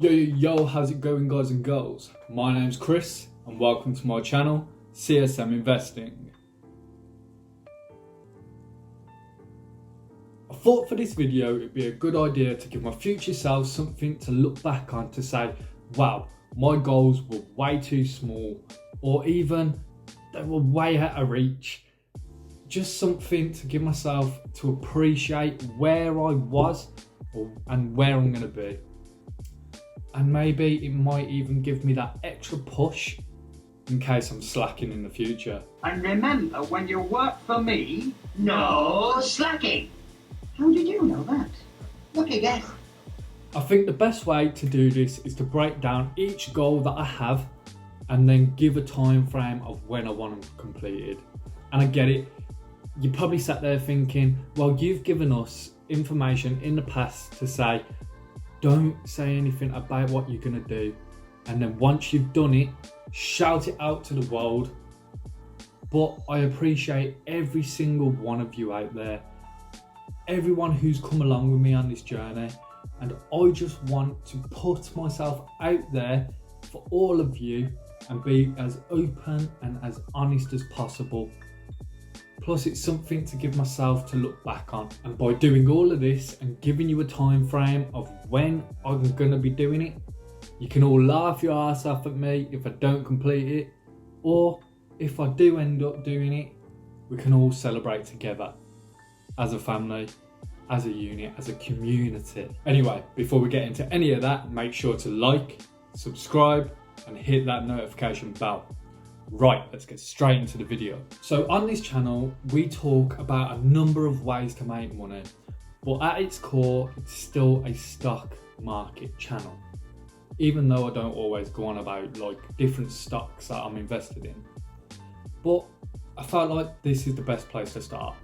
Yo, how's it going, guys and girls? My name's Chris and welcome to my channel, CSM Investing. I thought for this video it'd be a good idea to give my future self something to look back on to say, wow, my goals were way too small, or even they were way out of reach. Just something to give myself to appreciate where I was and where I'm going to be. And maybe it might even give me that extra push in case I'm slacking in the future. And remember, when you work for me, no slacking. How did you know that? Look again. I think the best way to do this is to break down each goal that I have and then give a time frame of when I want them completed. And I get it, you probably sat there thinking, well, you've given us information in the past to say, don't say anything about what you're going to do, and then once you've done it, shout it out to the world. But I appreciate every single one of you out there, everyone who's come along with me on this journey, and I just want to put myself out there for all of you and be as open and as honest as possible. Plus, it's something to give myself to look back on. And by doing all of this and giving you a time frame of when I'm going to be doing it, you can all laugh your ass off at me if I don't complete it. Or if I do end up doing it, we can all celebrate together as a family, as a unit, as a community. Anyway, before we get into any of that, make sure to like, subscribe, and hit that notification bell. Right, let's get straight into the video. So on this channel, we talk about a number of ways to make money, but at its core, it's still a stock market channel. Even though I don't always go on about like different stocks that I'm invested in, but I felt like this is the best place to start.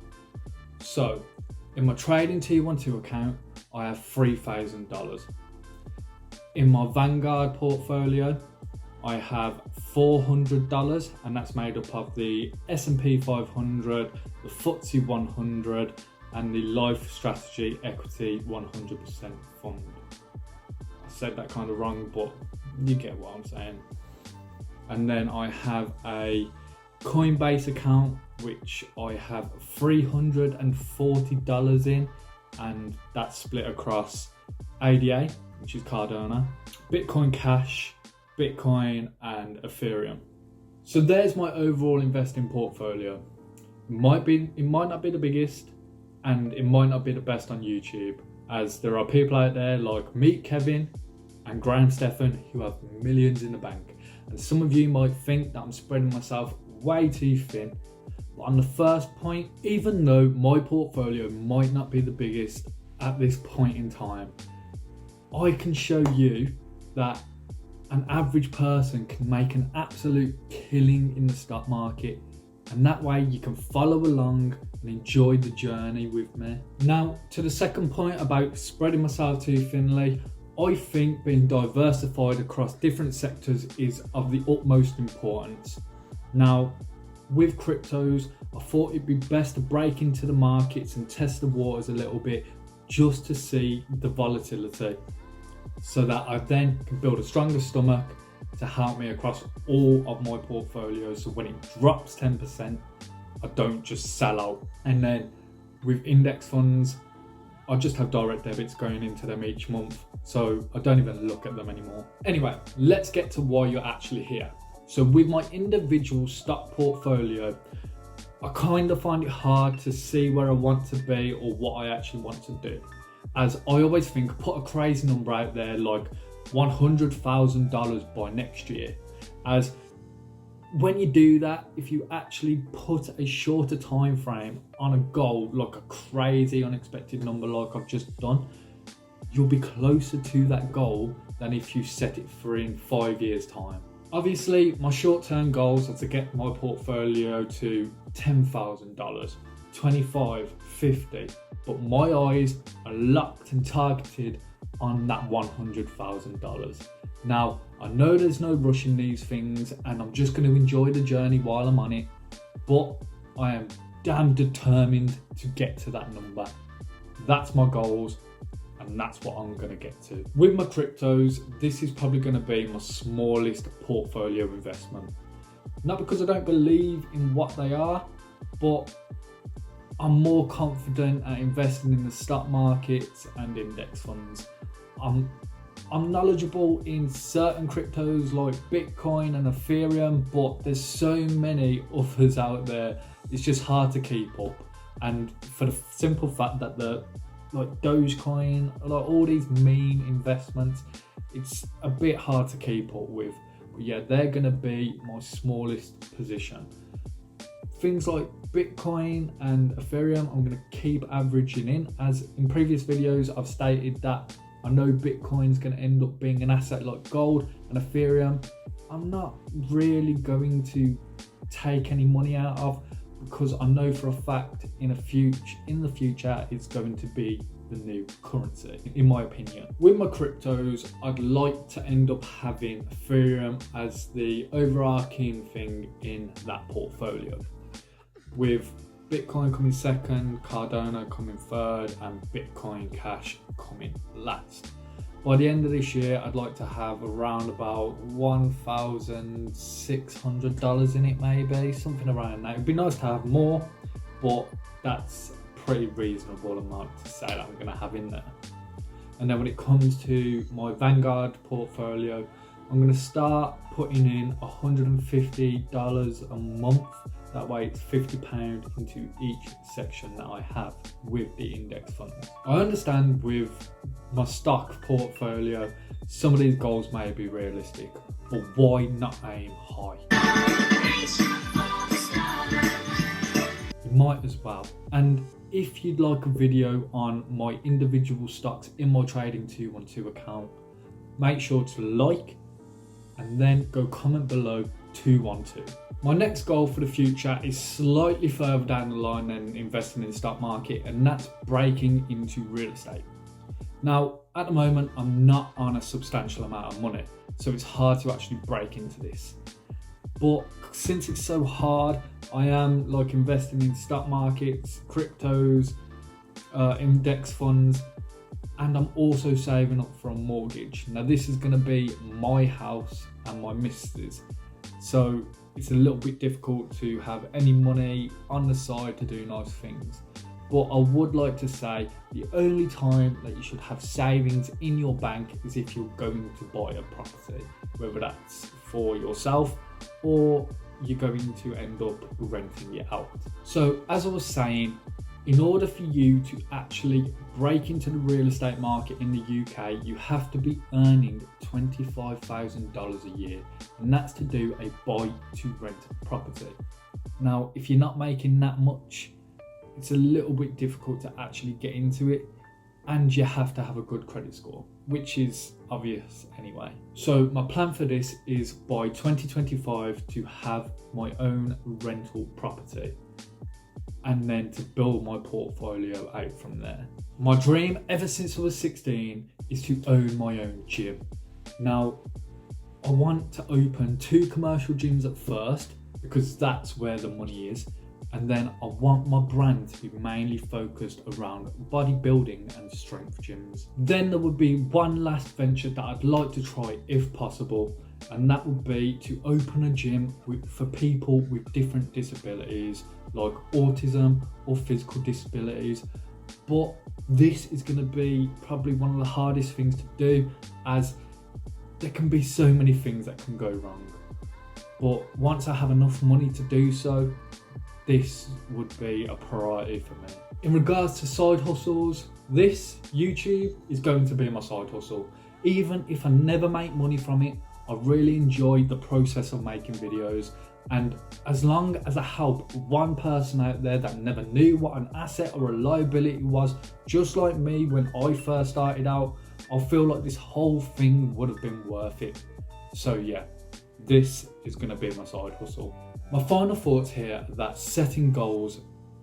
So in my trading T12 account, I have $3,000. In my Vanguard portfolio, I have $400, and that's made up of the S&P 500, the FTSE 100, and the Life Strategy Equity 100% fund. I said that kind of wrong, but you get what I'm saying. And then I have a Coinbase account, which I have $340 in, and that's split across ADA, which is Cardano, Bitcoin Cash, Bitcoin, and Ethereum. So there's my overall investing portfolio. It might not be the biggest, and it might not be the best on YouTube, as there are people out there like Meet Kevin and Graham Stephan who have millions in the bank. And some of you might think that I'm spreading myself way too thin. But on the first point, even though my portfolio might not be the biggest at this point in time, I can show you that an average person can make an absolute killing in the stock market, and that way you can follow along and enjoy the journey with me. Now, to the second point about spreading myself too thinly, I think being diversified across different sectors is of the utmost importance. Now, with cryptos, I thought it'd be best to break into the markets and test the waters a little bit just to see the volatility, so that I then can build a stronger stomach to help me across all of my portfolios. So when it drops 10%, I don't just sell out. And then with index funds, I just have direct debits going into them each month, so I don't even look at them anymore. Anyway, let's get to why you're actually here. So with my individual stock portfolio, I kind of find it hard to see where I want to be or what I actually want to do. As I always think, put a crazy number out there like $100,000 by next year. As when you do that, if you actually put a shorter time frame on a goal, like a crazy unexpected number like I've just done, you'll be closer to that goal than if you set it for in 5 years' time. Obviously, my short-term goals are to get my portfolio to $10,000, 25, 50, but my eyes are locked and targeted on that $100,000. Now, I know there's no rush in these things, and I'm just going to enjoy the journey while I'm on it, but I am damn determined to get to that number. That's my goals, and that's what I'm going to get to. With my cryptos, this is probably going to be my smallest portfolio investment. Not because I don't believe in what they are, but I'm more confident at investing in the stock markets and index funds. I'm knowledgeable in certain cryptos like Bitcoin and Ethereum, but there's so many others out there, it's just hard to keep up. And for the simple fact that the like Dogecoin, like all these meme investments, it's a bit hard to keep up with. But yeah, they're gonna be my smallest position. Things like Bitcoin and Ethereum, I'm gonna keep averaging in. As in previous videos, I've stated that I know Bitcoin's gonna end up being an asset like gold, and Ethereum, I'm not really going to take any money out of, because I know for a fact in the future it's going to be the new currency, in my opinion. With my cryptos, I'd like to end up having Ethereum as the overarching thing in that portfolio, with Bitcoin coming second, Cardano coming third, and Bitcoin Cash coming last. By the end of this year, I'd like to have around about $1,600 in it, maybe, something around that. It'd be nice to have more, but that's a pretty reasonable amount to say that I'm going to have in there. And then when it comes to my Vanguard portfolio, I'm going to start putting in $150 a month. That way it's £50 into each section that I have with the index funds. I understand with my stock portfolio, some of these goals may be realistic, but why not aim high? You might as well. And if you'd like a video on my individual stocks in my Trading 212 account, make sure to like and then go comment below 212. My next goal for the future is slightly further down the line than investing in the stock market, and that's breaking into real estate. Now, at the moment, I'm not on a substantial amount of money, so it's hard to actually break into this. But since it's so hard, I am like investing in stock markets, cryptos, index funds, and I'm also saving up for a mortgage. Now, this is going to be my house and my missus, so it's a little bit difficult to have any money on the side to do nice things. But I would like to say the only time that you should have savings in your bank is if you're going to buy a property, whether that's for yourself or you're going to end up renting it out. So as I was saying, in order for you to actually break into the real estate market in the UK, you have to be earning $25,000 a year, and that's to do a buy to rent property. Now, if you're not making that much, it's a little bit difficult to actually get into it, and you have to have a good credit score, which is obvious anyway. So my plan for this is by 2025 to have my own rental property, and then to build my portfolio out from there. My dream ever since I was 16 is to own my own gym. Now, I want to open 2 commercial gyms at first, because that's where the money is. And then I want my brand to be mainly focused around bodybuilding and strength gyms. Then there would be one last venture that I'd like to try if possible, and that would be to open a gym for people with different disabilities like autism or physical disabilities. But this is going to be probably one of the hardest things to do, as there can be so many things that can go wrong. But once I have enough money to do so, this would be a priority for me. In regards to side hustles, this YouTube is going to be my side hustle. Even if I never make money from it, I really enjoy the process of making videos. And as long as I help one person out there that never knew what an asset or a liability was, just like me when I first started out, I feel like this whole thing would have been worth it. So yeah, this is going to be my side hustle. My final thoughts here are that setting goals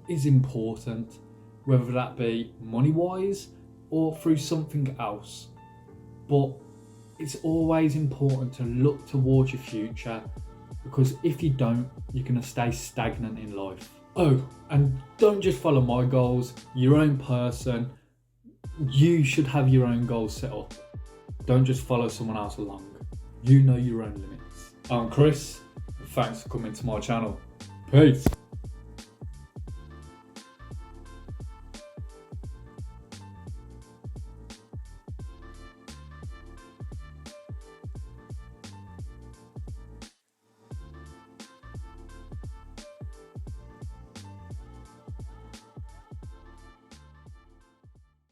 is important, whether that be money-wise or through something else. But it's always important to look towards your future, because if you don't, you're going to stay stagnant in life. Oh, and don't just follow my goals, your own person. You should have your own goals set up. Don't just follow someone else along. You know your own limits. I'm Chris. Thanks for coming to my channel. Peace.